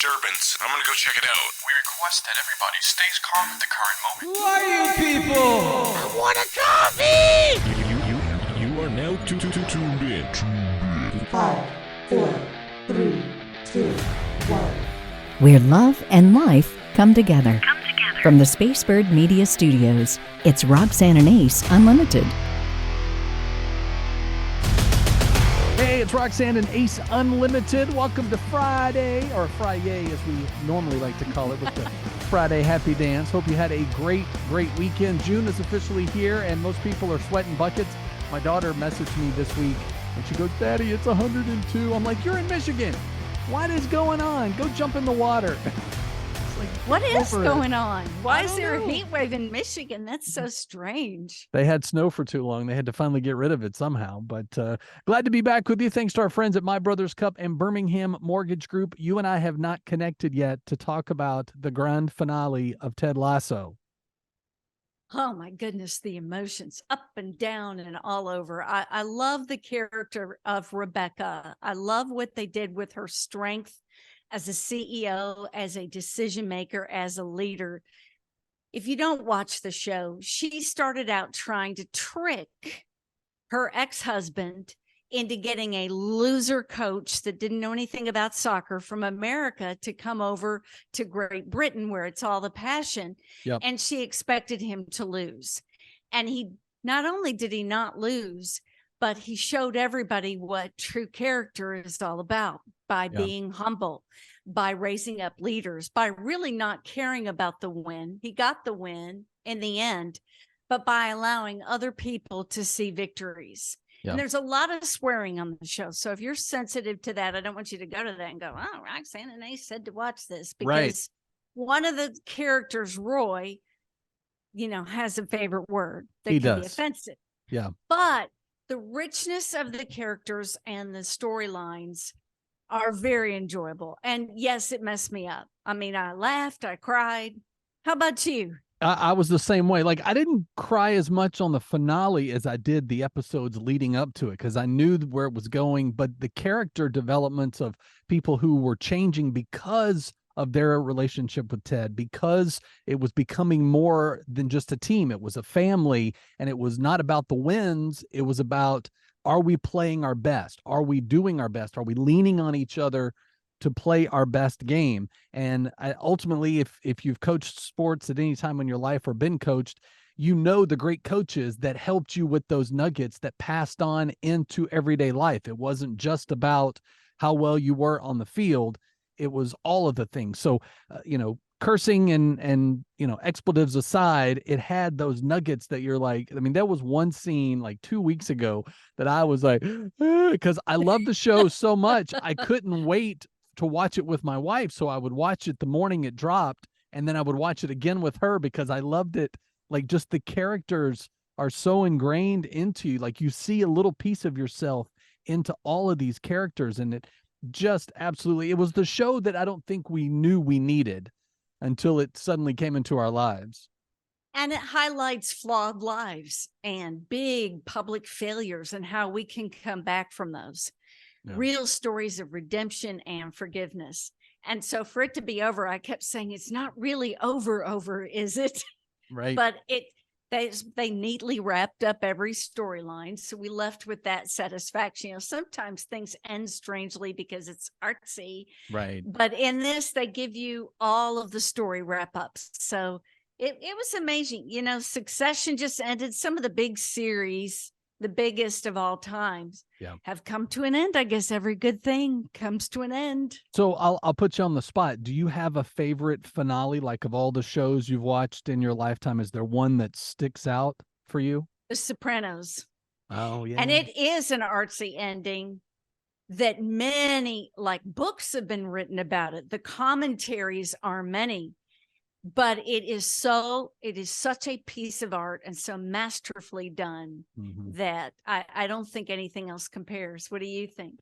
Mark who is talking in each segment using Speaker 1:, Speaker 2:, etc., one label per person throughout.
Speaker 1: disturbance. I'm gonna go check it out.
Speaker 2: We request that everybody stays calm at the current moment.
Speaker 3: Who are you people?
Speaker 4: I want a coffee!
Speaker 1: You are now tuned in.
Speaker 5: 5, 4, 3, 2, 1.
Speaker 6: Where love and life come together. From the Spacebird Media Studios, it's Roxanne and Ace Unlimited.
Speaker 3: Hey, it's Roxanne and Ace Unlimited. Welcome to Friday, or Friday as we normally like to call it, with the Friday Happy Dance. Hope you had a great weekend. June is officially here, and most people are sweating buckets. My daughter messaged me this week, and she goes, "Daddy, it's 102. I'm like, "You're in Michigan. What is going on? Go jump in the water." Like,
Speaker 7: what is going on? Why is there
Speaker 3: know.
Speaker 7: a heat wave in Michigan? That's so strange.
Speaker 3: They had snow for too long. They had to finally get rid of it somehow. But glad to be back with you. Thanks to our friends at My Brother's Cup and Birmingham Mortgage Group. You and I have not connected yet to talk about the grand finale of Ted Lasso.
Speaker 7: Oh my goodness, the emotions up and down and all over. I love the character of Rebecca. I love what they did with her strength as a CEO, as a decision maker, as a leader. If you don't watch the show, she started out trying to trick her ex-husband into getting a loser coach that didn't know anything about soccer from America to come over to Great Britain, where it's all the passion.
Speaker 3: Yep.
Speaker 7: And she expected him to lose. And he not only did he not lose, but he showed everybody what true character is all about by being humble, by raising up leaders, by really not caring about the win. He got the win in the end, but by allowing other people to see victories.
Speaker 3: Yeah.
Speaker 7: And there's a lot of swearing on the show. So if you're sensitive to that, I don't want you to go to that and go, "Oh, Roxanne and Ace said to watch this," because one of the characters, Roy, has a favorite word that
Speaker 3: He
Speaker 7: can be
Speaker 3: does.
Speaker 7: offensive.
Speaker 3: Yeah.
Speaker 7: But the richness of the characters and the storylines are very enjoyable. And yes, it messed me up. I mean, I laughed, I cried. How about you?
Speaker 3: I was the same way. Like, I didn't cry as much on the finale as I did the episodes leading up to it, because I knew where it was going. But the character developments of people who were changing because of their relationship with Ted, because it was becoming more than just a team. It was a family, and it was not about the wins. It was about, are we playing our best? Are we doing our best? Are we leaning on each other to play our best game? And ultimately, if you've coached sports at any time in your life or been coached, you know the great coaches that helped you with those nuggets that passed on into everyday life. It wasn't just about how well you were on the field. It was all of the things. So, cursing and expletives aside, it had those nuggets that you're like, I mean, there was one scene like 2 weeks ago that I was like, because I love the show so much. I couldn't wait to watch it with my wife. So I would watch it the morning it dropped, and then I would watch it again with her because I loved it. Like, just the characters are so ingrained into you. Like, you see a little piece of yourself into all of these characters, and it just absolutely, it was the show that I don't think we knew we needed until it suddenly came into our lives.
Speaker 7: And it highlights flawed lives and big public failures and how we can come back from those.
Speaker 3: Yeah.
Speaker 7: Real stories of redemption and forgiveness. And so for it to be over, I kept saying, it's not really over, is it?
Speaker 3: Right.
Speaker 7: But they neatly wrapped up every storyline. So we left with that satisfaction. Sometimes things end strangely because it's artsy.
Speaker 3: Right.
Speaker 7: But in this, they give you all of the story wrap-ups. So it was amazing. Succession just ended. Some of the big series, the biggest of all times, have come to an end. I guess every good thing comes to an end.
Speaker 3: So I'll put you on the spot. Do you have a favorite finale, like, of all the shows you've watched in your lifetime? Is there one that sticks out for you?
Speaker 7: The Sopranos.
Speaker 3: Oh, yeah.
Speaker 7: And it is an artsy ending that many, like, books have been written about it. The commentaries are many. But it is such a piece of art and so masterfully done that I don't think anything else compares. What do you think?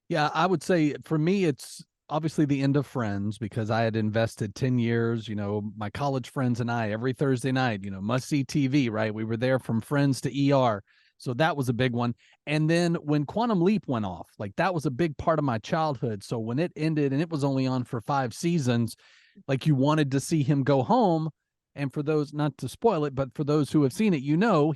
Speaker 3: Yeah, I would say for me, it's obviously the end of Friends, because I had invested 10 years, my college friends and I, every Thursday night, must see TV, right? We were there from Friends to ER. So that was a big one. And then when Quantum Leap went off, like that was a big part of my childhood. So when it ended and it was only on for 5 seasons, like you wanted to see him go home. And for those, not to spoil it, but for those who have seen it,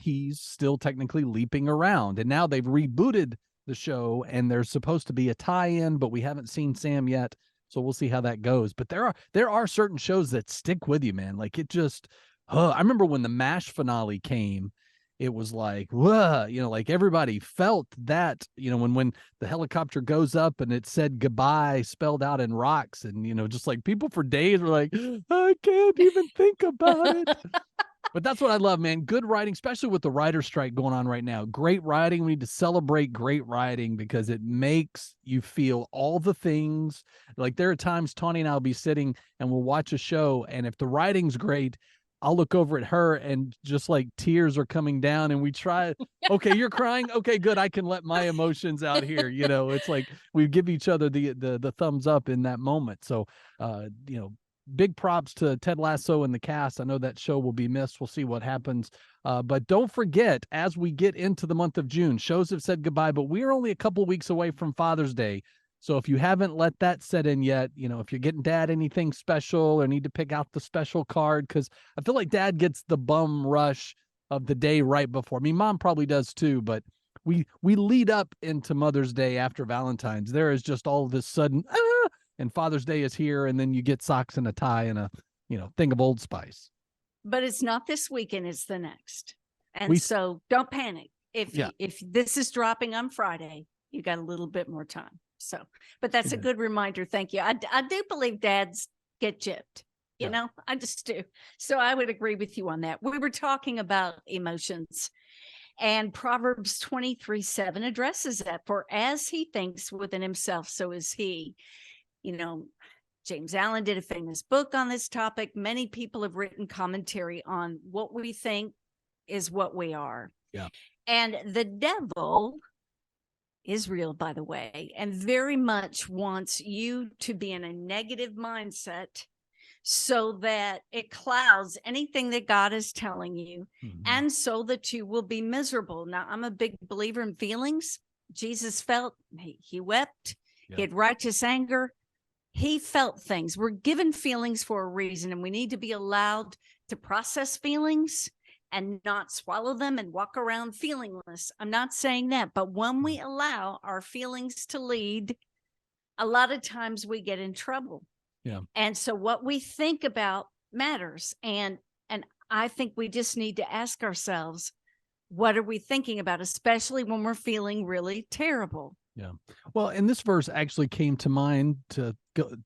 Speaker 3: he's still technically leaping around. And now they've rebooted the show and there's supposed to be a tie-in, but we haven't seen Sam yet. So we'll see how that goes. But there are certain shows that stick with you, man. Like it just, I remember when the MASH finale came, it was like, whoa, like everybody felt that, when the helicopter goes up and it said goodbye spelled out in rocks, and, just like people for days were like, I can't even think about it. But that's what I love, man. Good writing, especially with the writer strike going on right now. Great writing. We need to celebrate great writing because it makes you feel all the things. Like there are times Tawny and I'll be sitting and we'll watch a show, and if the writing's great, I'll look over at her and just like tears are coming down, and we try, okay, you're crying. Okay, good. I can let my emotions out here. It's like we give each other the thumbs up in that moment. So, big props to Ted Lasso and the cast. I know that show will be missed. We'll see what happens. But don't forget, as we get into the month of June, shows have said goodbye, but we're only a couple weeks away from Father's Day. So if you haven't let that set in yet, if you're getting dad anything special or need to pick out the special card, because I feel like dad gets the bum rush of the day right before. I mean, mom probably does too, but we lead up into Mother's Day after Valentine's. There is just all of this sudden, and Father's Day is here, and then you get socks and a tie and a, thing of Old Spice.
Speaker 7: But it's not this weekend, it's the next. And so don't panic. If this is dropping on Friday, you got a little bit more time. So, but that's a good reminder. Thank you. I do believe dads get gypped, I just do. So I would agree with you on that. We were talking about emotions, and Proverbs 23:7 addresses that. For as he thinks within himself, so is he. James Allen did a famous book on this topic. Many people have written commentary on what we think is what we are.
Speaker 3: Yeah.
Speaker 7: And the devil is real, by the way, and very much wants you to be in a negative mindset so that it clouds anything that God is telling you, and so that you will be miserable. Now, I'm a big believer in feelings. Jesus felt, he wept, he had righteous anger. He felt things. We're given feelings for a reason, and we need to be allowed to process feelings and not swallow them and walk around feelingless. I'm not saying that, but when we allow our feelings to lead, a lot of times we get in trouble.
Speaker 3: Yeah.
Speaker 7: And so what we think about matters. And I think we just need to ask ourselves, what are we thinking about, especially when we're feeling really terrible?
Speaker 3: Yeah. Well, and this verse actually came to mind to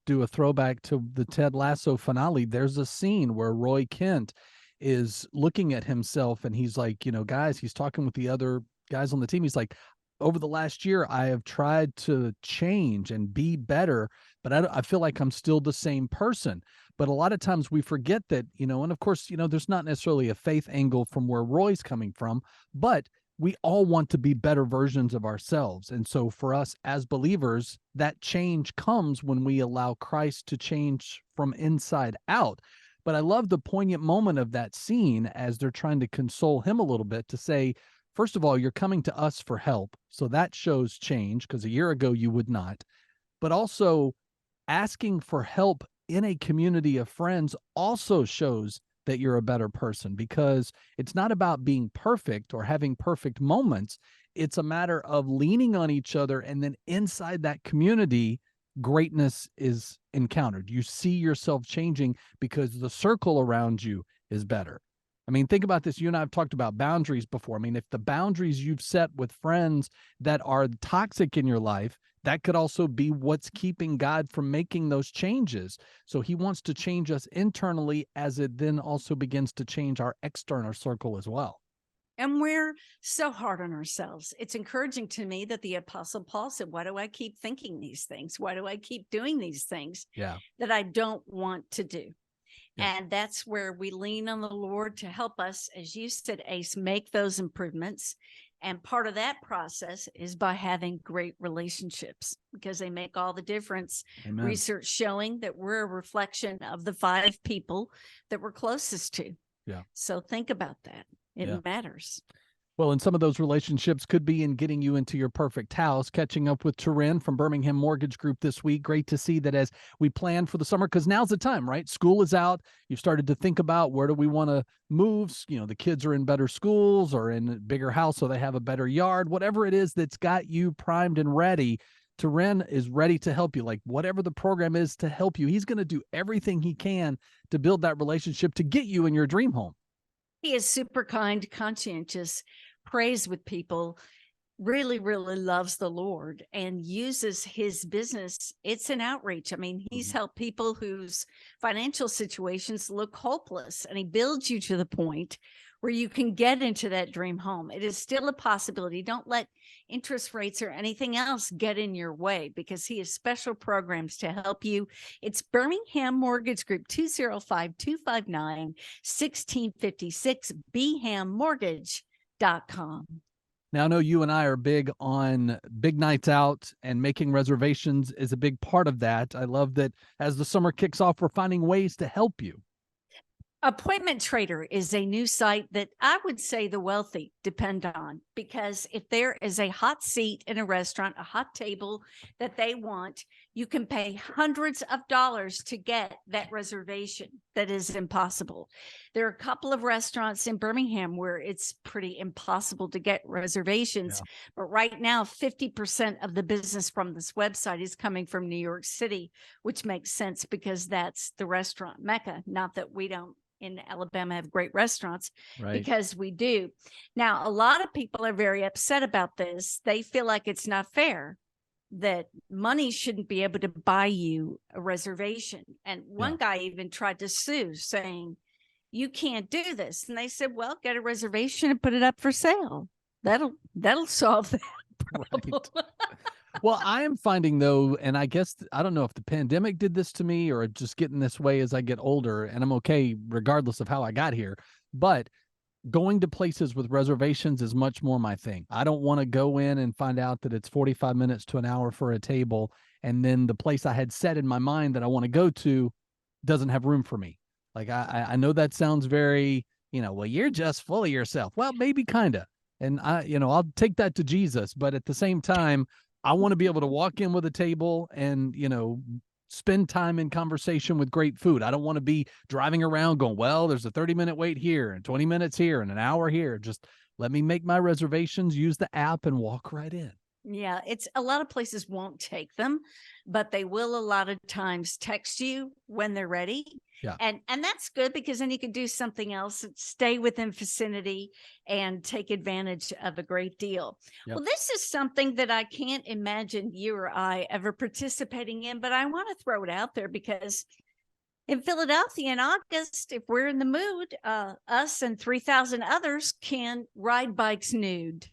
Speaker 3: do a throwback to the Ted Lasso finale. There's a scene where Roy Kent is looking at himself and he's like, guys, he's talking with the other guys on the team. He's like, over the last year, I have tried to change and be better, but I feel like I'm still the same person. But a lot of times we forget that, and of course, there's not necessarily a faith angle from where Roy's coming from, but we all want to be better versions of ourselves. And so for us as believers, that change comes when we allow Christ to change from inside out. But I love the poignant moment of that scene as they're trying to console him a little bit to say, first of all, you're coming to us for help. So that shows change, because a year ago you would not. But also asking for help in a community of friends also shows that you're a better person, because it's not about being perfect or having perfect moments. It's a matter of leaning on each other. And then inside that community, greatness is encountered. You see yourself changing because the circle around you is better. I mean, think about this. You and I have talked about boundaries before. I mean, if the boundaries you've set with friends that are toxic in your life, that could also be what's keeping God from making those changes. So he wants to change us internally, as it then also begins to change our external circle as well.
Speaker 7: And we're so hard on ourselves. It's encouraging to me that the Apostle Paul said, why do I keep thinking these things? Why do I keep doing these things that I don't want to do? Yeah. And that's where we lean on the Lord to help us, as you said, Ace, make those improvements. And part of that process is by having great relationships, because they make all the difference. Amen. Research showing that we're a reflection of the 5 people that we're closest to.
Speaker 3: Yeah.
Speaker 7: So think about that. It matters.
Speaker 3: Well, and some of those relationships could be in getting you into your perfect house. Catching up with Turin from Birmingham Mortgage Group this week. Great to see that as we plan for the summer, because now's the time, right? School is out. You've started to think about where do we want to move? You know, the kids are in better schools or in a bigger house, so they have a better yard. Whatever it is that's got you primed and ready, Turin is ready to help you. Like whatever the program is to help you, he's going to do everything he can to build that relationship to get you in your dream home.
Speaker 7: He is super kind, conscientious, prays with people, really, really loves the Lord, and uses his business. It's an outreach. I mean, he's helped people whose financial situations look hopeless, and he builds you to the point where you can get into that dream home. It is still a possibility. Don't let interest rates or anything else get in your way, because he has special programs to help you. It's Birmingham Mortgage Group, 205-259-1656, bhammortgage.com.
Speaker 3: Now, I know you and I are big on big nights out, and making reservations is a big part of that. I love that as the summer kicks off, we're finding ways to help you.
Speaker 7: Appointment Trader is a new site that I would say the wealthy depend on, because if there is a hot seat in a restaurant, a hot table that they want, you can pay hundreds of dollars to get that reservation. That is impossible. There are a couple of restaurants in Birmingham where it's pretty impossible to get reservations.
Speaker 3: Yeah.
Speaker 7: But right now, 50% of the business from this website is coming from New York City, which makes sense because that's the restaurant mecca. Not that we don't in Alabama have great restaurants,
Speaker 3: Right.
Speaker 7: because we do. Now, a lot of people are very upset about this. They feel like it's not fair, that money shouldn't be able to buy you a reservation. And one guy even tried to sue, saying, you can't do this. And they said, well, get a reservation and put it up for sale. That'll solve that problem.
Speaker 3: Right. Well, I am finding though, and I guess, I don't know if the pandemic did this to me or just getting this way as I get older, and I'm okay regardless of how I got here, but going to places with reservations is much more my thing. I don't want to go in and find out that it's 45 minutes to an hour for a table, and then the place I had set in my mind that I want to go to doesn't have room for me. Like I know that sounds very, well, you're just full of yourself. Well, maybe kind of. And I'll take that to Jesus, but at the same time, I want to be able to walk in with a table and, spend time in conversation with great food. I don't want to be driving around going, well, there's a 30-minute wait here and 20 minutes here and an hour here. Just let me make my reservations, use the app, and walk right in.
Speaker 7: Yeah, it's a lot of places won't take them, but they will a lot of times text you when they're ready.
Speaker 3: Yeah.
Speaker 7: And that's good, because then you can do something else, stay within vicinity and take advantage of a great deal.
Speaker 3: Yep.
Speaker 7: Well, this is something that I can't imagine you or I ever participating in, but I want to throw it out there because in Philadelphia in August, if we're in the mood, us and 3,000 others can ride bikes nude.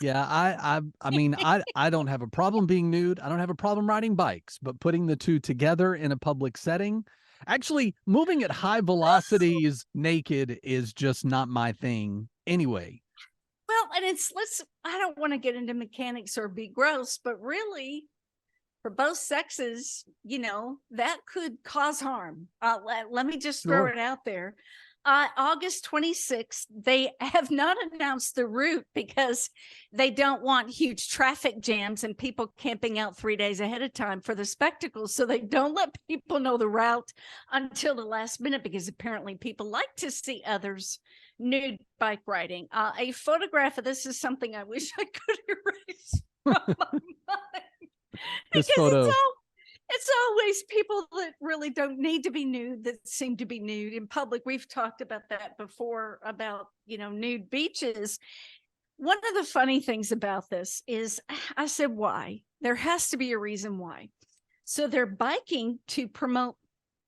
Speaker 3: Yeah, I mean, I don't have a problem being nude. I don't have a problem riding bikes, but putting the two together in a public setting, actually moving at high velocities naked is just not my thing anyway.
Speaker 7: Well, and I don't want to get into mechanics or be gross, but really for both sexes, that could cause harm. Let me just throw it out there. August 26th, they have not announced the route because they don't want huge traffic jams and people camping out 3 days ahead of time for the spectacle. So they don't let people know the route until the last minute, because apparently people like to see others nude bike riding. A photograph of this is something I wish I could erase from my mind.
Speaker 3: This photo.
Speaker 7: It's always people that really don't need to be nude that seem to be nude in public. We've talked about that before, about, nude beaches. One of the funny things about this is, I said, why? There has to be a reason why. So they're biking to promote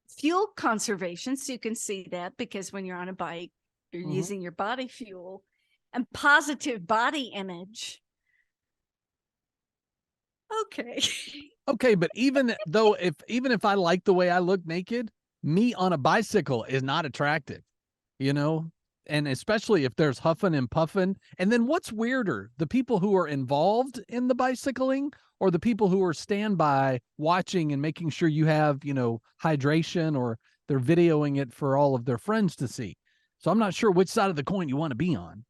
Speaker 7: fuel conservation. So you can see that, because when you're on a bike, you're using your body fuel, and positive body image. Okay.
Speaker 3: Okay, but even if I like the way I look naked, me on a bicycle is not attractive, and especially if there's huffing and puffing. And then what's weirder, the people who are involved in the bicycling or the people who are standby watching and making sure you have, hydration, or they're videoing it for all of their friends to see. So I'm not sure which side of the coin you want to be on.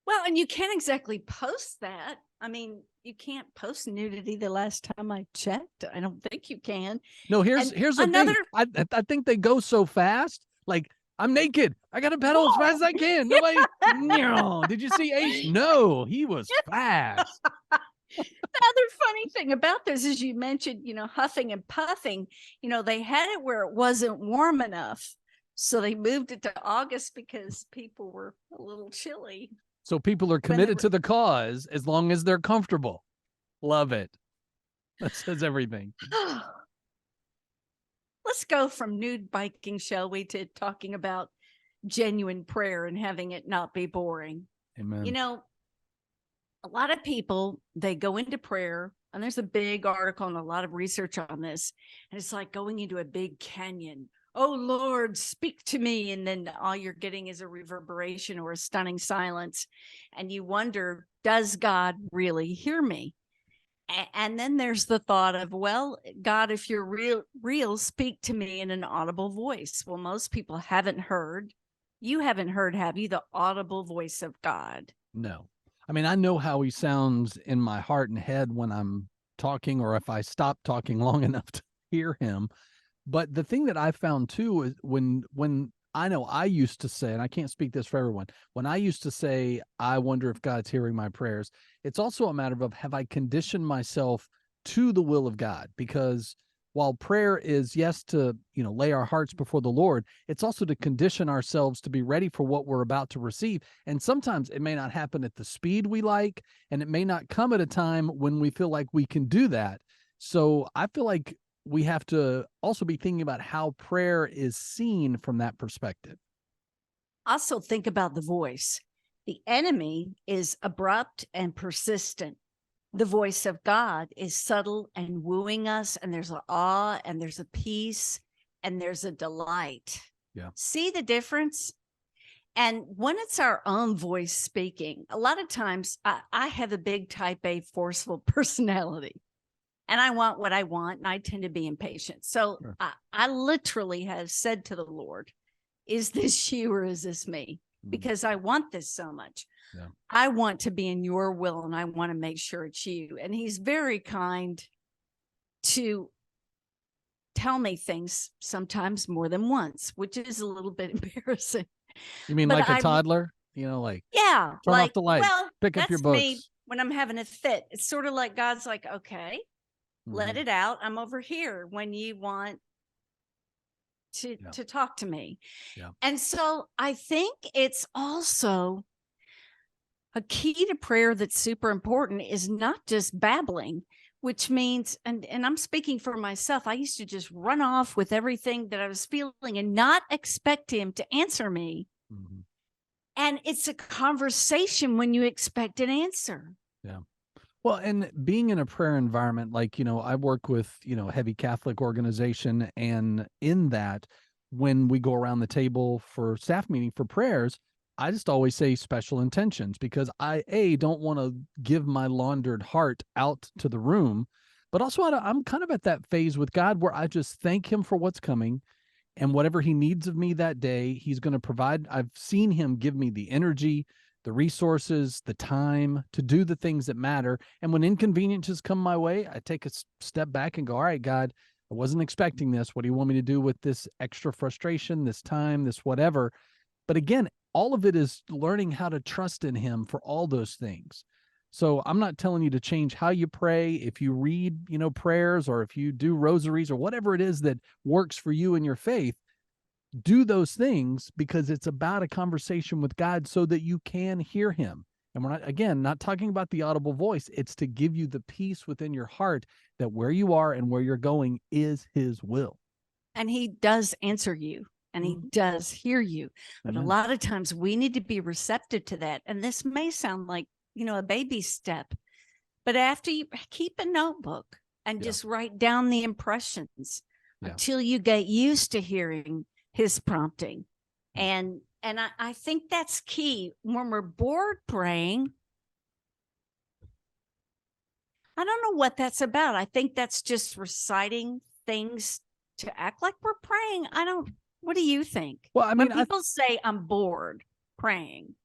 Speaker 7: Well, and you can't exactly post that. I mean, you can't post nudity the last time I checked. I don't think you can.
Speaker 3: No, here's
Speaker 7: And
Speaker 3: here's the
Speaker 7: another
Speaker 3: thing. I think they go so fast. Like, I'm naked. I got to pedal as fast as I can. Nobody. No. Did you see Ace? No, he was fast.
Speaker 7: the other funny thing about this is you mentioned, huffing and puffing. They had it where it wasn't warm enough. So they moved it to August because people were a little chilly.
Speaker 3: So people are committed to the cause as long as they're comfortable. Love it. That says everything.
Speaker 7: Let's go from nude biking, shall we, to talking about genuine prayer and having it not be boring.
Speaker 3: Amen.
Speaker 7: A lot of people, they go into prayer, and there's a big article and a lot of research on this, and it's like going into a big canyon. Oh, Lord, speak to me. And then all you're getting is a reverberation or a stunning silence. And you wonder, does God really hear me? And then there's the thought of, well, God, if you're real, speak to me in an audible voice. Well, most people haven't heard. You haven't heard, have you, the audible voice of God?
Speaker 3: No. I mean, I know how he sounds in my heart and head when I'm talking, or if I stop talking long enough to hear him. But the thing that I found too is when I know I used to say, and I can't speak this for everyone, when I used to say, I wonder if God's hearing my prayers, it's also a matter of, have I conditioned myself to the will of God? Because while prayer is, yes, to, lay our hearts before the Lord, it's also to condition ourselves to be ready for what we're about to receive. And sometimes it may not happen at the speed we like, and it may not come at a time when we feel like we can do that. So I feel like we have to also be thinking about how prayer is seen from that perspective.
Speaker 7: Also think about the voice. The enemy is abrupt and persistent. The voice of God is subtle and wooing us, and there's an awe, and there's a peace, and there's a delight.
Speaker 3: Yeah.
Speaker 7: See the difference? And when it's our own voice speaking, a lot of times I have a big type A forceful personality. And I want what I want, and I tend to be impatient. So
Speaker 3: Sure.
Speaker 7: I literally have said to the Lord, is this you or is this me? Because I want this so much.
Speaker 3: Yeah.
Speaker 7: I want to be in your will, and I want to make sure it's you. And he's very kind to tell me things sometimes more than once, which is a little bit embarrassing.
Speaker 3: You mean
Speaker 7: But
Speaker 3: like a toddler? Like,
Speaker 7: yeah,
Speaker 3: turn
Speaker 7: like,
Speaker 3: off the light,
Speaker 7: well,
Speaker 3: pick up your
Speaker 7: that's me
Speaker 3: books.
Speaker 7: when I'm having a fit. It's sort of like God's like, okay, let it out. I'm over here when you want to talk to me.
Speaker 3: Yeah.
Speaker 7: And so I think it's also a key to prayer that's super important is not just babbling, which means, and I'm speaking for myself, I used to just run off with everything that I was feeling and not expect him to answer me.
Speaker 3: Mm-hmm.
Speaker 7: And it's a conversation when you expect an answer.
Speaker 3: Yeah. Well, and being in a prayer environment, like, I work with, a heavy Catholic organization. And in that, when we go around the table for staff meeting for prayers, I just always say special intentions, because I don't want to give my laundered heart out to the room, but also I'm kind of at that phase with God where I just thank him for what's coming. And whatever he needs of me that day, he's going to provide. I've seen him give me the energy, the resources, the time to do the things that matter. And when inconveniences come my way, I take a step back and go, all right, God, I wasn't expecting this. What do you want me to do with this extra frustration, this time, this whatever? But again, all of it is learning how to trust in him for all those things. So I'm not telling you to change how you pray. If you read, prayers, or if you do rosaries or whatever it is that works for you in your faith, do those things, because it's about a conversation with God so that you can hear him. And we're not talking about the audible voice. It's to give you the peace within your heart that where you are and where you're going is his will.
Speaker 7: And he does answer you. And he does hear you. But a lot of times we need to be receptive to that. And this may sound like, a baby step, but after you keep a notebook and just write down the impressions until you get used to hearing his prompting. And I think that's key when we're bored praying. I don't know what that's about. I think that's just reciting things to act like we're praying. What do you think?
Speaker 3: Well, I mean,
Speaker 7: when people say I'm bored praying.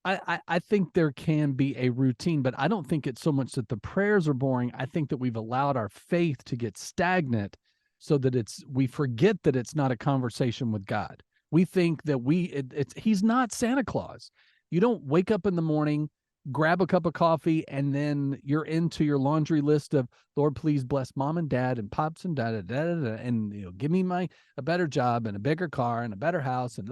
Speaker 3: I think there can be a routine, but I don't think it's so much that the prayers are boring. I think that we've allowed our faith to get stagnant so that we forget that it's not a conversation with God. We think that he's not Santa Claus. You don't wake up in the morning, grab a cup of coffee, and then you're into your laundry list of, Lord, please bless mom and dad and pops and and give me a better job and a bigger car and a better house and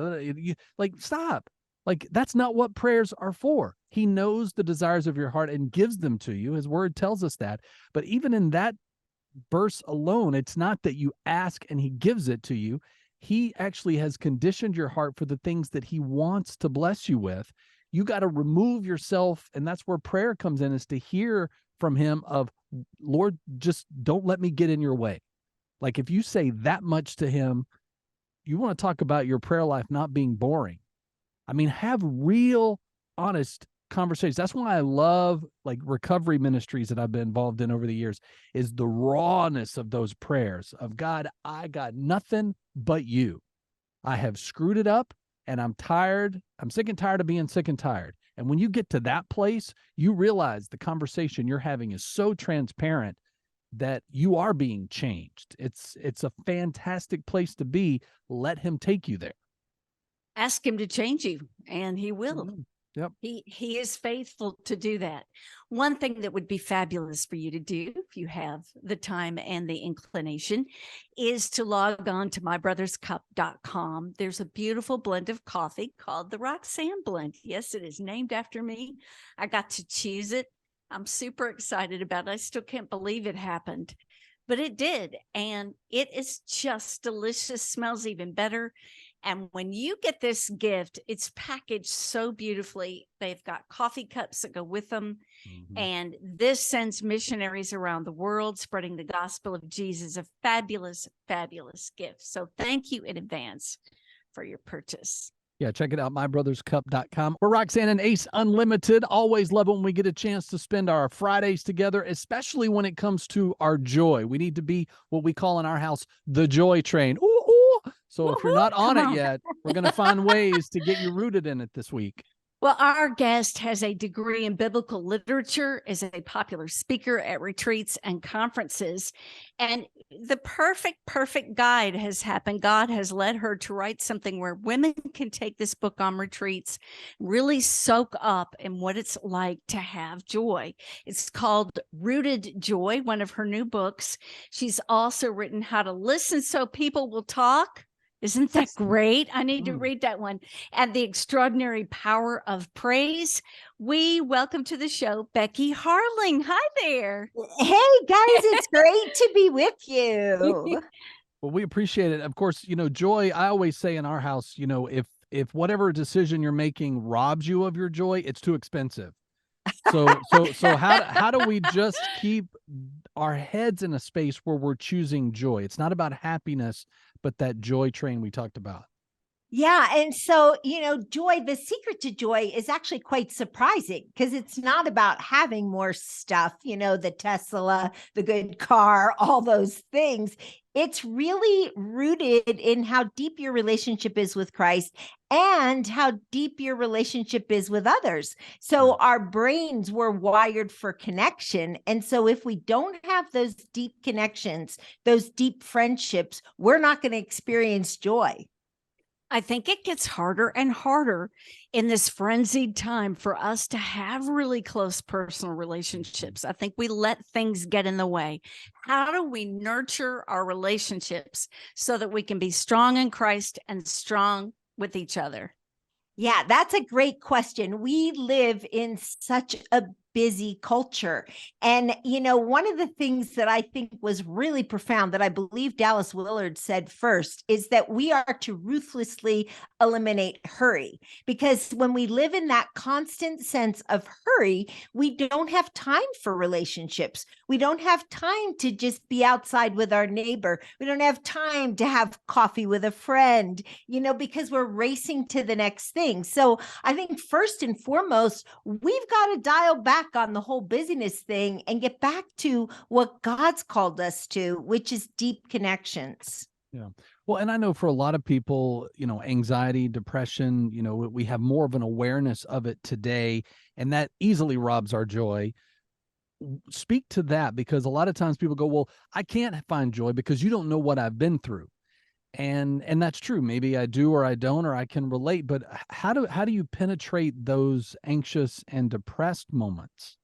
Speaker 3: like, stop. Like, that's not what prayers are for. He knows the desires of your heart and gives them to you. His word tells us that. But even in that verse alone, it's not that you ask and he gives it to you. He actually has conditioned your heart for the things that he wants to bless you with. You got to remove yourself. And that's where prayer comes in, is to hear from him of, Lord, just don't let me get in your way. Like, if you say that much to him, you want to talk about your prayer life not being boring. I mean, have real, honest conversations. That's why I love like recovery ministries that I've been involved in over the years, is the rawness of those prayers of, God, I got nothing but you. I have screwed it up and I'm tired. I'm sick and tired of being sick and tired. And when you get to that place, you realize the conversation you're having is so transparent that you are being changed. It's a fantastic place to be. Let him take you there.
Speaker 7: Ask him to change you, and he will.
Speaker 3: Mm-hmm. Yep.
Speaker 7: He is faithful to do that. One thing that would be fabulous for you to do, if you have the time and the inclination, is to log on to mybrotherscup.com. There's a beautiful blend of coffee called the Roxanne Blend. Yes, it is named after me. I got to choose it. I'm super excited about it. I still can't believe it happened, but it did. And it is just delicious, smells even better. And when you get this gift, it's packaged so beautifully. They've got coffee cups that go with them. Mm-hmm. And this sends missionaries around the world spreading the gospel of Jesus, a fabulous, fabulous gift. So thank you in advance for your purchase.
Speaker 3: Yeah, check it out, mybrotherscup.com. We're Roxanne and Ace Unlimited. Always love it when we get a chance to spend our Fridays together, especially when it comes to our joy. We need to be what we call in our house the joy train. Ooh, ooh. So if you're not on it yet, we're going to find ways to get you rooted in it this week.
Speaker 7: Well, our guest has a degree in biblical literature, is a popular speaker at retreats and conferences, and the perfect guide has happened. God has led her to write something where women can take this book on retreats, really soak up in what it's like to have joy. It's called Rooted Joy, one of her new books. She's also written How to Listen So People Will Talk. Isn't that great? I need to read that one. And The Extraordinary Power of Praise. We welcome to the show Becky Harling. Hi there.
Speaker 8: Hey, guys, it's great to be with you.
Speaker 3: Well, we appreciate it. Of course, joy, I always say in our house, if whatever decision you're making robs you of your joy, it's too expensive. So how do we just keep our heads in a space where we're choosing joy? It's not about happiness, but that joy train we talked about.
Speaker 8: Yeah. And so, joy, the secret to joy is actually quite surprising, because it's not about having more stuff, the Tesla, the good car, all those things. It's really rooted in how deep your relationship is with Christ and how deep your relationship is with others. So our brains were wired for connection. And so if we don't have those deep connections, those deep friendships, we're not going to experience joy.
Speaker 7: I think it gets harder and harder in this frenzied time for us to have really close personal relationships. I think we let things get in the way. How do we nurture our relationships so that we can be strong in Christ and strong with each other?
Speaker 8: Yeah, that's a great question. We live in such a busy culture. And, one of the things that I think was really profound that I believe Dallas Willard said first is that we are to ruthlessly eliminate hurry, because when we live in that constant sense of hurry, we don't have time for relationships. We don't have time to just be outside with our neighbor. We don't have time to have coffee with a friend, because we're racing to the next thing. So I think first and foremost, we've got to dial back on the whole busyness thing and get back to what God's called us to, which is deep connections.
Speaker 3: Yeah. Well, and I know for a lot of people, anxiety, depression, we have more of an awareness of it today, and that easily robs our joy. Speak to that, because a lot of times people go, well, I can't find joy because you don't know what I've been through. And that's true. Maybe I do, or I don't, or I can relate, but how do you penetrate those anxious and depressed moments?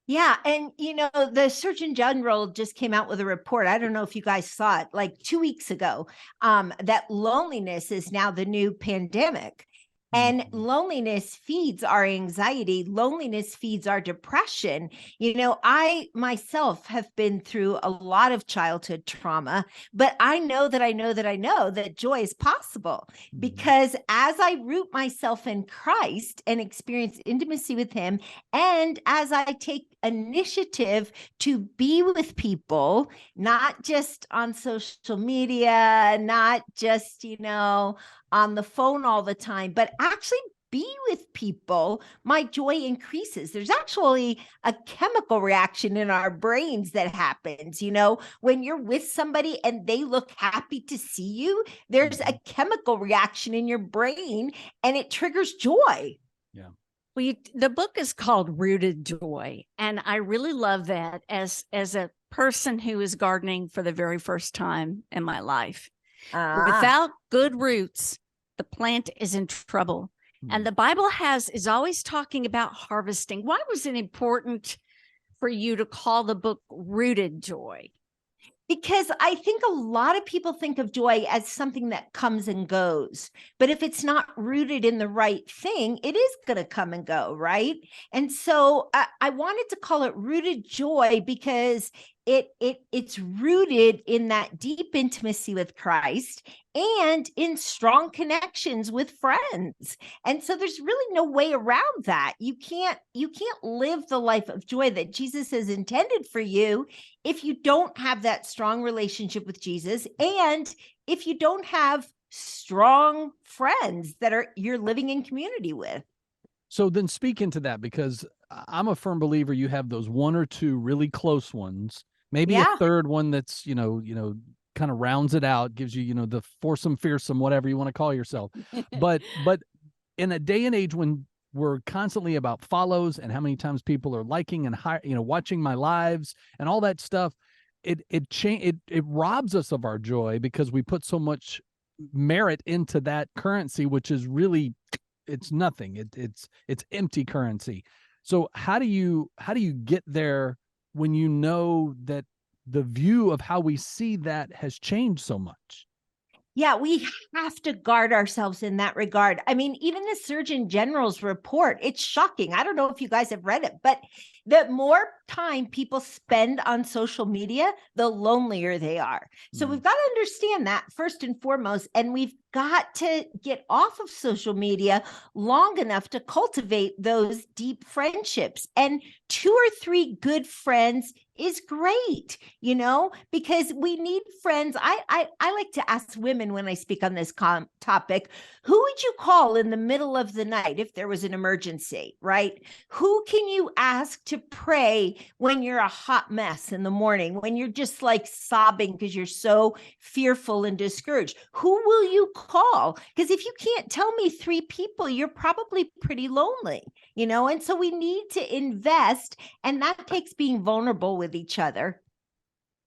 Speaker 8: Yeah. And, the Surgeon General just came out with a report. I don't know if you guys saw it like 2 weeks ago, that loneliness is now the new pandemic. And loneliness feeds our anxiety. Loneliness feeds our depression. I myself have been through a lot of childhood trauma, but I know that joy is possible, because as I root myself in Christ and experience intimacy with him, and as I take initiative to be with people, not just on social media, not just, on the phone all the time, but actually be with people, my joy increases. There's actually a chemical reaction in our brains that happens. When you're with somebody and they look happy to see you, there's a chemical reaction in your brain and it triggers joy.
Speaker 3: Yeah.
Speaker 7: The book is called Rooted Joy. And I really love that as a person who is gardening for the very first time in my life. Without good roots, the plant is in trouble. And the Bible is always talking about harvesting. Why was it important for you to call the book Rooted Joy?
Speaker 8: Because I think a lot of people think of joy as something that comes and goes. But if it's not rooted in the right thing, it is going to come and go, right? And so I wanted to call it Rooted Joy because it's rooted in that deep intimacy with Christ and in strong connections with friends. And so there's really no way around that. You can't live the life of joy that Jesus has intended for you if you don't have that strong relationship with Jesus, and if you don't have strong friends that you're living in community with.
Speaker 3: So then speak into that, because I'm a firm believer you have those one or two really close ones, maybe a third one that's, kind of rounds it out, gives you, the foursome, fearsome, whatever you want to call yourself. But in a day and age when we're constantly about follows and how many times people are liking and watching my lives and all that stuff, it robs us of our joy, because we put so much merit into that currency, which is really, it's nothing. It's empty currency. So how do you get there when you know that the view of how we see that has changed so much?
Speaker 8: Yeah, we have to guard ourselves in that regard. I mean, even the Surgeon General's report, it's shocking. I don't know if you guys have read it, but the more time people spend on social media, the lonelier they are. So we've got to understand that first and foremost, and we've got to get off of social media long enough to cultivate those deep friendships. And 2 or 3 good friends is great, because we need friends. I like to ask women when I speak on this topic, who would you call in the middle of the night if there was an emergency, right? Who can you ask to pray when you're a hot mess in the morning, when you're just like sobbing because you're so fearful and discouraged? Who will you call? Because if you can't tell me 3 people, you're probably pretty lonely, and so we need to invest, and that takes being vulnerable with each other.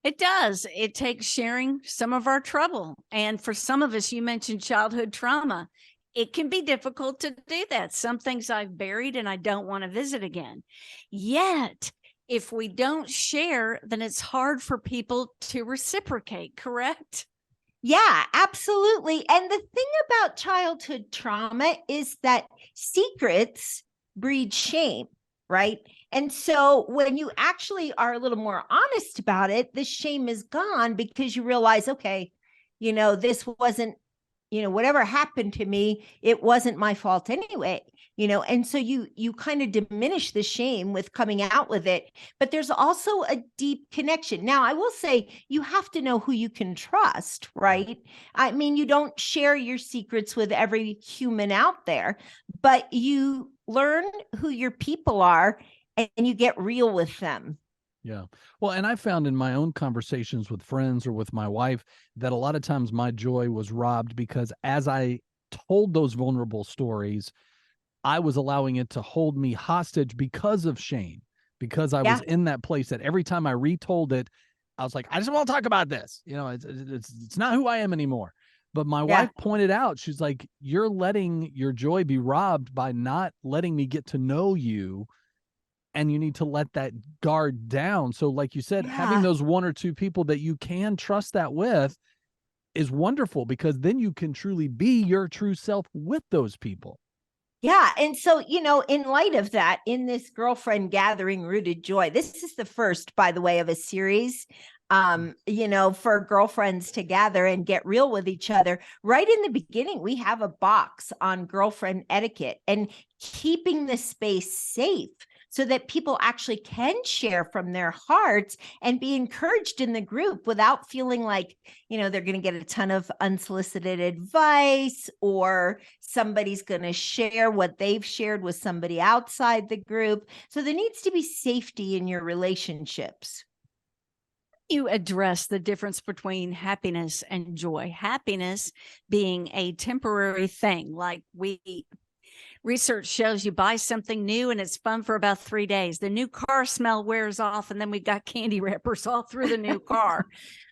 Speaker 7: It does. It takes sharing some of our trouble. And for some of us, you mentioned childhood trauma. It can be difficult to do that. Some things I've buried and I don't want to visit again. Yet, if we don't share, then it's hard for people to reciprocate, correct?
Speaker 8: Yeah, absolutely. And the thing about childhood trauma is that secrets breed shame, right? And so when you actually are a little more honest about it, the shame is gone, because you realize, okay, this wasn't, whatever happened to me, it wasn't my fault anyway, and so you kind of diminish the shame with coming out with it. But there's also a deep connection. Now, I will say you have to know who you can trust, right? I mean, you don't share your secrets with every human out there, but you learn who your people are and you get real with them.
Speaker 3: Yeah. Well, and I found in my own conversations with friends or with my wife that a lot of times my joy was robbed because as I told those vulnerable stories, I was allowing it to hold me hostage because of shame, because I was
Speaker 8: Yeah.
Speaker 3: in that place that every time I retold it, I was like, I just want to talk about this. You know, it's not who I am anymore. But my
Speaker 8: Yeah.
Speaker 3: wife pointed out, she's like, you're letting your joy be robbed by not letting me get to know you, and you need to let that guard down. So like you said, having
Speaker 8: Yeah.
Speaker 3: those one or two people that you can trust that with is wonderful, because then you can truly be your true self with those people.
Speaker 8: Yeah. And so, in light of that, in this girlfriend gathering rooted joy, this is the first, by the way, of a series, for girlfriends to gather and get real with each other. Right in the beginning, we have a box on girlfriend etiquette and keeping the space safe so that people actually can share from their hearts and be encouraged in the group without feeling like, they're going to get a ton of unsolicited advice, or somebody's going to share what they've shared with somebody outside the group. So there needs to be safety in your relationships.
Speaker 7: You address the difference between happiness and joy. Happiness being a temporary thing, like research shows you buy something new and it's fun for about 3 days. The new car smell wears off, and then we got candy wrappers all through the new car.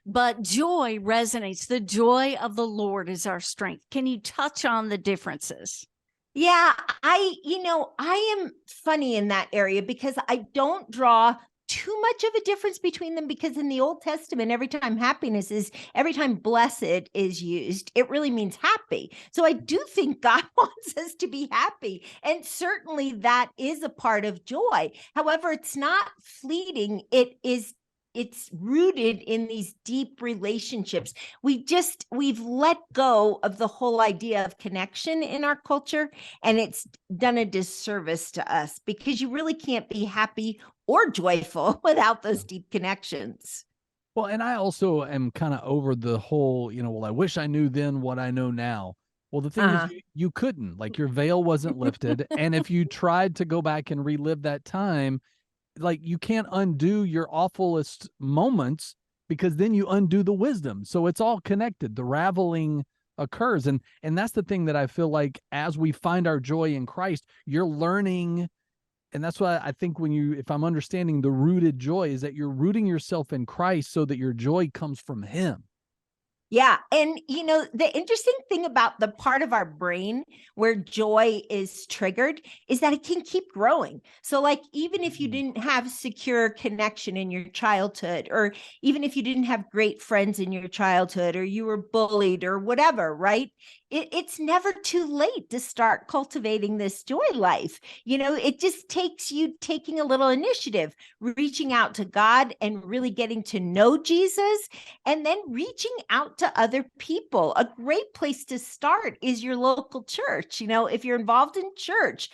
Speaker 7: But joy resonates. The joy of the Lord is our strength. Can you touch on the differences?
Speaker 8: Yeah, I am funny in that area because I don't draw too much of a difference between them, because in the Old Testament, every time blessed is used, it really means happy. So I do think God wants us to be happy. And certainly that is a part of joy. However, it's not fleeting. It's rooted in these deep relationships. We've let go of the whole idea of connection in our culture, and it's done a disservice to us, because you really can't be happy or joyful without those deep connections.
Speaker 3: Well, and I also am kind of over the whole, well, I wish I knew then what I know now. Well, the thing is, you couldn't, like, your veil wasn't lifted. And if you tried to go back and relive that time, like, you can't undo your awfulest moments, because then you undo the wisdom. So it's all connected. The raveling occurs. And that's the thing that I feel like, as we find our joy in Christ, you're learning. And that's why I think if I'm understanding the rooted joy, is that you're rooting yourself in Christ so that your joy comes from him.
Speaker 8: Yeah. And, the interesting thing about the part of our brain where joy is triggered is that it can keep growing. So, like, even if you didn't have secure connection in your childhood, or even if you didn't have great friends in your childhood, or you were bullied or whatever, right? It's never too late to start cultivating this joy life. It just takes you taking a little initiative, reaching out to God and really getting to know Jesus, and then reaching out to other people. A great place to start is your local church. If you're involved in church,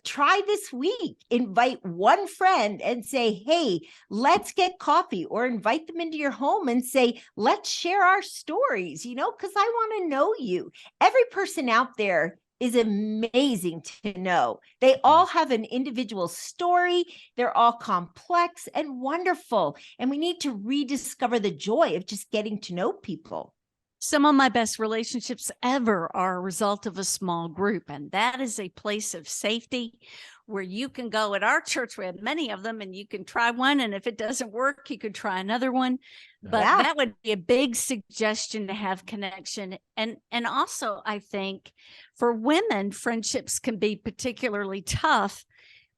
Speaker 8: try this week, invite one friend and say, hey, let's get coffee, or invite them into your home and say, let's share our stories, because I want to know you. Every person out there is amazing to know. They all have an individual story. They're all complex and wonderful. And we need to rediscover the joy of just getting to know people.
Speaker 7: Some of my best relationships ever are a result of a small group, and that is a place of safety where you can go. At our church, we have many of them, and you can try one, and if it doesn't work, you could try another one. But that would be a big suggestion, to have connection. And also, I think for women, friendships can be particularly tough.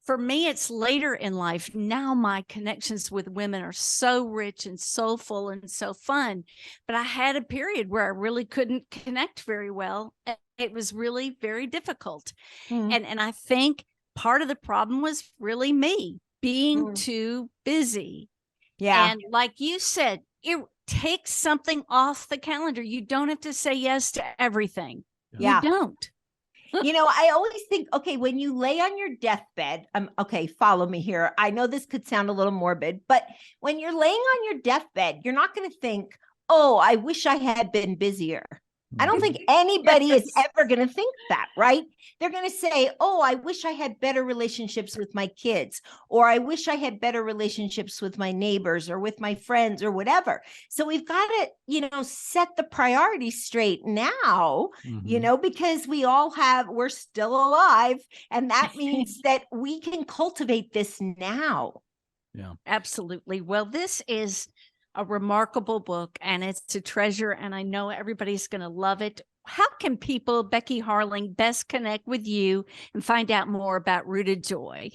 Speaker 7: For me, it's later in life. Now my connections with women are so rich and so full and so fun. But I had a period where I really couldn't connect very well. It was really very difficult. And I think part of the problem was really me being too busy.
Speaker 8: Yeah.
Speaker 7: And like you said, it takes something off the calendar. You don't have to say yes to everything.
Speaker 8: Yeah.
Speaker 7: You don't.
Speaker 8: I always think, okay, when you lay on your deathbed, okay, follow me here. I know this could sound a little morbid, but when you're laying on your deathbed, you're not going to think, oh, I wish I had been busier. I don't think anybody is ever going to think that, right? They're going to say, oh, I wish I had better relationships with my kids, or I wish I had better relationships with my neighbors or with my friends or whatever. So we've got to, set the priorities straight now, because we're still alive. And that means that we can cultivate this now.
Speaker 3: Yeah,
Speaker 7: absolutely. Well, this is a remarkable book and it's a treasure. And I know everybody's going to love it. How can people, Becky Harling, best connect with you and find out more about Rooted Joy?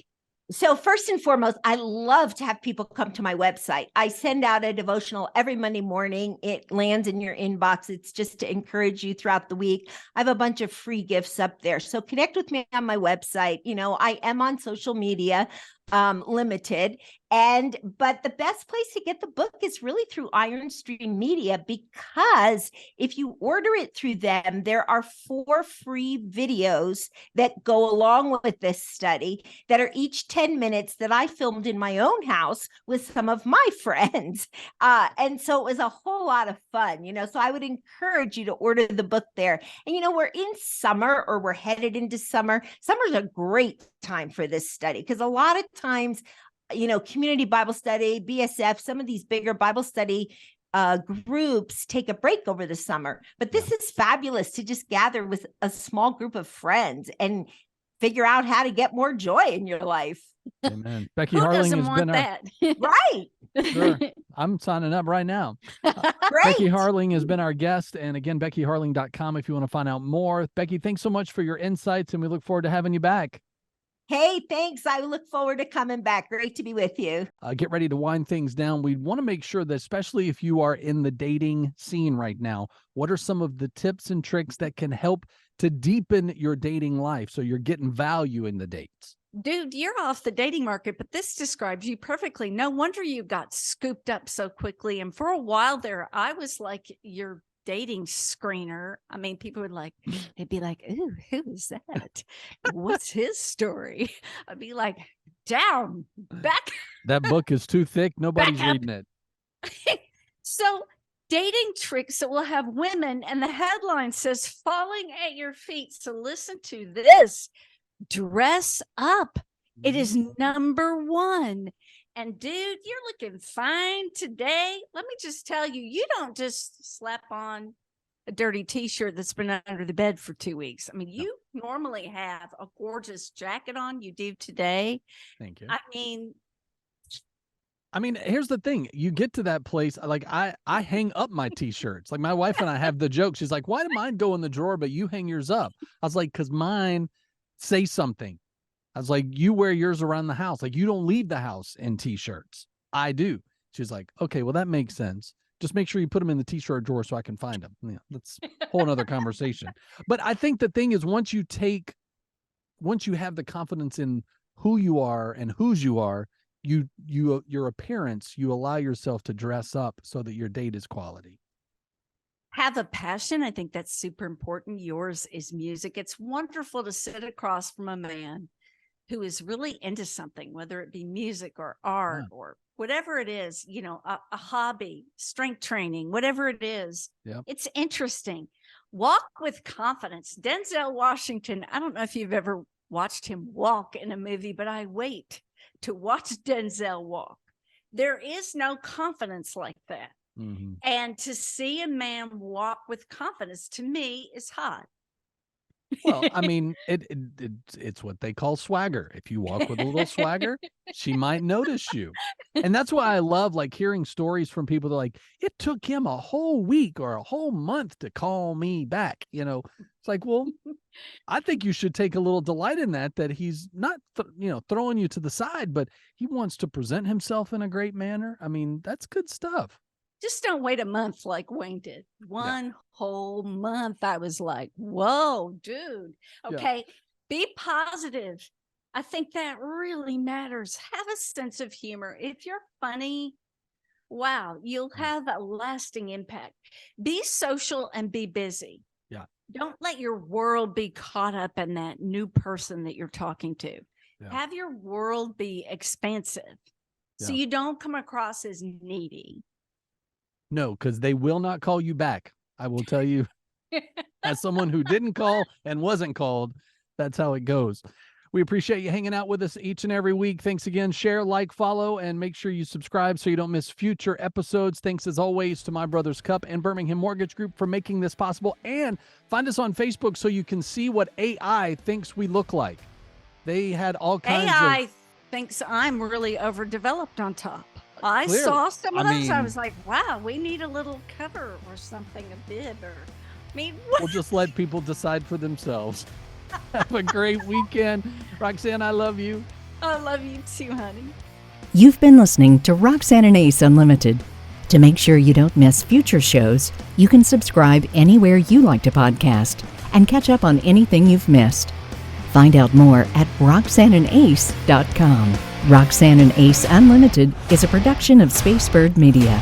Speaker 8: So first and foremost, I love to have people come to my website. I send out a devotional every Monday morning. It lands in your inbox. It's just to encourage you throughout the week. I have a bunch of free gifts up there. So connect with me on my website. I am on social media, limited. But the best place to get the book is really through Iron Stream Media, because if you order it through them, there are 4 free videos that go along with this study that are each 10 minutes that I filmed in my own house with some of my friends. And so it was a whole lot of fun, so I would encourage you to order the book there. And, we're in summer, or we're headed into summer. Summer's a great time for this study, because a lot of times, community Bible study, BSF, some of these bigger Bible study groups take a break over the summer. But this is fabulous to just gather with a small group of friends and figure out how to get more joy in your life.
Speaker 3: Amen. Becky
Speaker 7: Who
Speaker 3: Harling
Speaker 7: doesn't
Speaker 3: has
Speaker 7: want
Speaker 3: been
Speaker 7: that?
Speaker 8: Right.
Speaker 3: Sure. I'm signing up right now.
Speaker 8: Great.
Speaker 3: Becky Harling has been our guest. And again, BeckyHarling.com if you want to find out more. Becky, thanks so much for your insights, and we look forward to having you back.
Speaker 8: Hey, thanks. I look forward to coming back. Great to be with you.
Speaker 3: Get ready to wind things down. We want to make sure that, especially if you are in the dating scene right now, what are some of the tips and tricks that can help to deepen your dating life so you're getting value in the dates?
Speaker 7: Dude, you're off the dating market, but this describes you perfectly. No wonder you got scooped up so quickly. And for a while there, I was like your dating screener. I mean, people would they'd be like, ooh, who is that? What's his story? I'd be like, down, back.
Speaker 3: That book is too thick. Nobody's reading it.
Speaker 7: So dating tricks that will have women, and the headline says falling at your feet. So listen to this. Dress up. It is number 1. And dude, you're looking fine today. Let me just tell you, you don't just slap on a dirty t-shirt that's been under the bed for 2 weeks. I mean, you normally have a gorgeous jacket on. You do today.
Speaker 3: Thank you. I mean, here's the thing. You get to that place, like I hang up my t-shirts. Like my wife and I have the joke. She's like, why do mine go in the drawer, but you hang yours up? I was like, because mine say something. I was like, you wear yours around the house. Like, you don't leave the house in t-shirts. I do. She's like, okay, well, that makes sense. Just make sure you put them in the t-shirt drawer so I can find them. Yeah, that's a whole nother conversation. But I think the thing is, once you have the confidence in who you are and whose you are, your appearance, you allow yourself to dress up so that your date is quality.
Speaker 7: Have a passion. I think that's super important. Yours is music. It's wonderful to sit across from a man who is really into something, whether it be music or art or whatever it is, a hobby, strength training, whatever it is.
Speaker 3: Yep.
Speaker 7: It's interesting. Walk with confidence. Denzel Washington, I don't know if you've ever watched him walk in a movie, but I wait to watch Denzel walk. There is no confidence like that.
Speaker 3: Mm-hmm.
Speaker 7: And to see a man walk with confidence, to me, is hot.
Speaker 3: Well, I mean, it's what they call swagger. If you walk with a little swagger, she might notice you. And that's why I love hearing stories from people that it took him a whole week or a whole month to call me back. It's like, well, I think you should take a little delight in that he's not, throwing you to the side, but he wants to present himself in a great manner. I mean, that's good stuff.
Speaker 7: Just don't wait a month like Wayne did. One whole month. I was like, whoa, dude. Okay. Be positive. I think that really matters. Have a sense of humor. If you're funny, wow, you'll have a lasting impact. Be social and be busy.
Speaker 3: Yeah.
Speaker 7: Don't let your world be caught up in that new person that you're talking to.
Speaker 3: Yeah.
Speaker 7: Have your world be expansive so you don't come across as needy.
Speaker 3: No, because they will not call you back. I will tell you, As someone who didn't call and wasn't called, that's how it goes. We appreciate you hanging out with us each and every week. Thanks again. Share, like, follow, and make sure you subscribe so you don't miss future episodes. Thanks as always to My Brother's Cup and Birmingham Mortgage Group for making this possible. And find us on Facebook so you can see what AI thinks we look like. They had all kinds
Speaker 7: AI thinks I'm really overdeveloped on top. I
Speaker 3: Clearly.
Speaker 7: saw some of
Speaker 3: I
Speaker 7: those. I
Speaker 3: mean-
Speaker 7: was like, wow, we need a little cover or something, a bid or, I mean, what?
Speaker 3: We'll just let people decide for themselves. Have a great weekend. Roxanne, I love you.
Speaker 7: I love you too, honey.
Speaker 6: You've been listening to Roxanne and Ace Unlimited. To make sure you don't miss future shows, you can subscribe anywhere you like to podcast and catch up on anything you've missed. Find out more at RoxanneandAce.com. Roxanne and Ace Unlimited is a production of Spacebird Media.